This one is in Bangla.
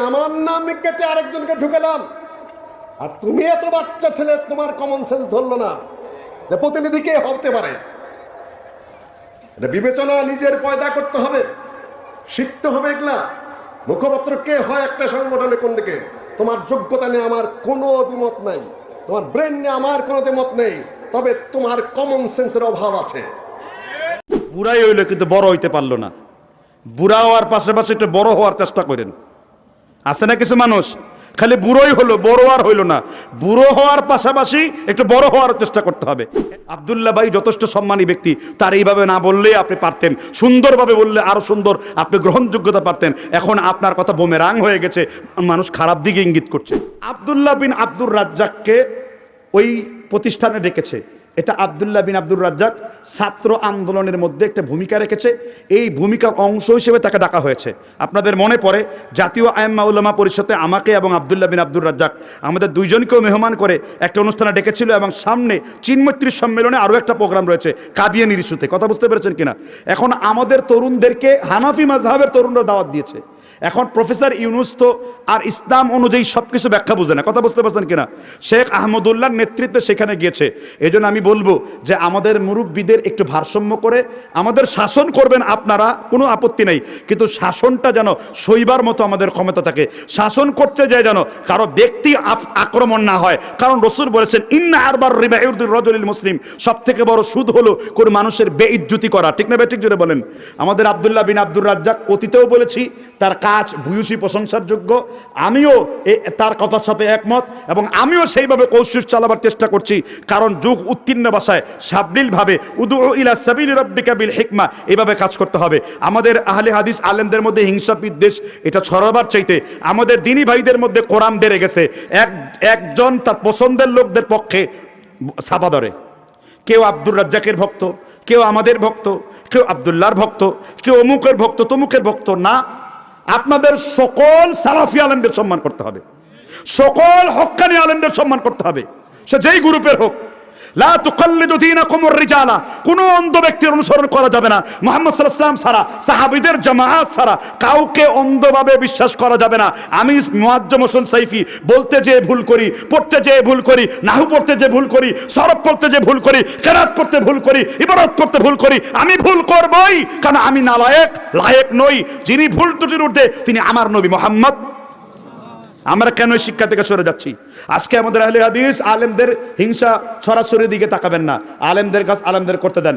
আমার নাম কেটে আরেকজনকে ঢুকালাম, আর তুমি এত বাচ্চা ছেলে, তোমার কমন সেন্স ধরলো না যে প্রতিনিধি কে হতে পারে। এটা বিবেচনা নিজের পয়দা করতে হবে, শিখতে হবে। এগুলা মুখপাত্র কে হয় একটা সংগঠনে, কোন দিকে, তোমার যোগ্যতা নিয়ে আমার কোনো অভিমত নাই, তোমার ব্রেন নিয়ে আমার কোনো অভিমত নেই, তবে তোমার কমন সেন্সের অভাব আছে। বুড়াই হইলো কিন্তু বড় হইতে পারলো না। বুড়া হওয়ার পাশাপাশি একটু বড় হওয়ার চেষ্টা করেন। আছে না কিছু মানুষ খালি বুড়োই হলো, বড় আর হইলো না। বুড়ো হওয়ার পাশাপাশি একটু বড় হওয়ার চেষ্টা করতে হবে। আব্দুল্লাহ ভাই যথেষ্ট সম্মানী ব্যক্তি, তার এইভাবে না বললেই আপনি পারতেন, সুন্দরভাবে বললে আরো সুন্দর আপনি গ্রহণযোগ্যতা পারতেন। এখন আপনার কথা বোমেরাং হয়ে গেছে, মানুষ খারাপ দিকে ইঙ্গিত করছে। আব্দুল্লাহ বিন আব্দুর রাজ্জাককে ওই প্রতিষ্ঠানে ডেকেছে। এটা আব্দুল্লাহ বিন আব্দুর রাজ্জাক ছাত্র আন্দোলনের মধ্যে একটা ভূমিকা রেখেছে, এই ভূমিকার অংশ হিসেবে তাকে ডাকা হয়েছে। আপনাদের মনে পড়ে জাতীয় আইম্মা উলামা পরিষদে আমাকে এবং আব্দুল্লাহ বিন আব্দুর রাজ্জাক আমাদের দুইজনকেও মেহমান করে একটা অনুষ্ঠানে ডেকেছিল, এবং সামনে চিনমৈত্রী সম্মেলনে আরও একটা প্রোগ্রাম রয়েছে কাবিয়ানির ইস্যুতে। কথা বুঝতে পেরেছেন কিনা? এখন আমাদের তরুণদেরকে হানাফি মাযহাবের তরুণরা দাওয়াত দিয়েছে। এখন প্রফেসর ইউনুস তো আর ইসলাম অনুযায়ী সব কিছু ব্যাখ্যা বুঝে না। কথা বুঝতে পারছেন কিনা? শেখ আহমদুল্লাহর নেতৃত্বে সেখানে গিয়েছে। এই জন্য আমি বলবো যে আমাদের মুরব্বীদের একটু ভারসাম্য করে আমাদের শাসন করবেন আপনারা, কোনো আপত্তি নেই, কিন্তু শাসনটা যেন সইবার মতো আমাদের ক্ষমতা থাকে। শাসন করতে যায় যেন কারো ব্যক্তি আক্রমণ না হয়, কারণ রসুল বলেছেন ইন্না আরবার রিবা ইউরদুর রাজুলিল মুসলিম, সব থেকে বড় সুদ হলো কোন মানুষের বেইজ্জতি করা। ঠিক না ঠিক জোরে বলেন। আমাদের আব্দুল্লাহ বিন আব্দুর রাজ্জাক অতীতেও বলেছি তার কাজ ভূয়সী প্রশংসার যোগ্য, আমিও তার কথার সাথে একমত, এবং আমিও সেইভাবে কৌশল চালাবার চেষ্টা করছি। কারণ যুগ উত্তীর্ণ ভাষায় সাবলীলভাবে উদু ইলা সাবিলি রাব্বিকা বিল হিকমা এভাবে কাজ করতে হবে। আমাদের আহলে হাদিস আলেমদের মধ্যে হিংসা বিদ্বেষ এটা ছড়াবার চাইতে আমাদের দিনী ভাইদের মধ্যে কোরআন বেড়ে গেছে। একজন তার পছন্দের লোকদের পক্ষে ছাপা ধরে, কেউ আব্দুর রাজ্জাকের ভক্ত, কেউ আমাদের ভক্ত, কেউ আব্দুল্লাহর ভক্ত, কেউ অমুকের ভক্ত তমুকের ভক্ত। না, আপনাদের সকল সালাফি আলেমদের সম্মান করতে হবে, সকল হক্কানি আলেমদের সম্মান করতে হবে, সে যেই গ্রুপের হোক। লা তুকাল্লিদু দীনাকুমুর রিজালা, কোনো অন্ধ ব্যক্তির অনুসরণ করা যাবে না। মুহাম্মদ সাল্লাল্লাহু আলাইহি ওয়াসাল্লাম ছাড়া, সাহাবীদের জামাআত ছাড়া কাউকে অন্ধভাবে বিশ্বাস করা যাবে না। আমি মুআজ্জম হোসেন সাইফি বলতে যেয়ে ভুল করি, পড়তে যেয়ে ভুল করি, নাহু পড়তে যেয়ে ভুল করি, সরফ পড়তে যেয়ে ভুল করি, কিরাত পড়তে ভুল করি, ইবারত পড়তে ভুল করি, আমি ভুল করবই, কারণ আমি নালায়েক, লায়েক নই। যিনি ভুল ত্রুটির ঊর্ধ্বে তিনি আমার নবী মুহাম্মদ। আমরা কেন শিক্ষা থেকে সরে যাচ্ছি? আজকে আমাদের আহলে হাদিস আলেমদের হিংসা ছড়াছড়ির দিকে তাকাবেন না, আলেমদের কাজ আলেমদের করতে দেন।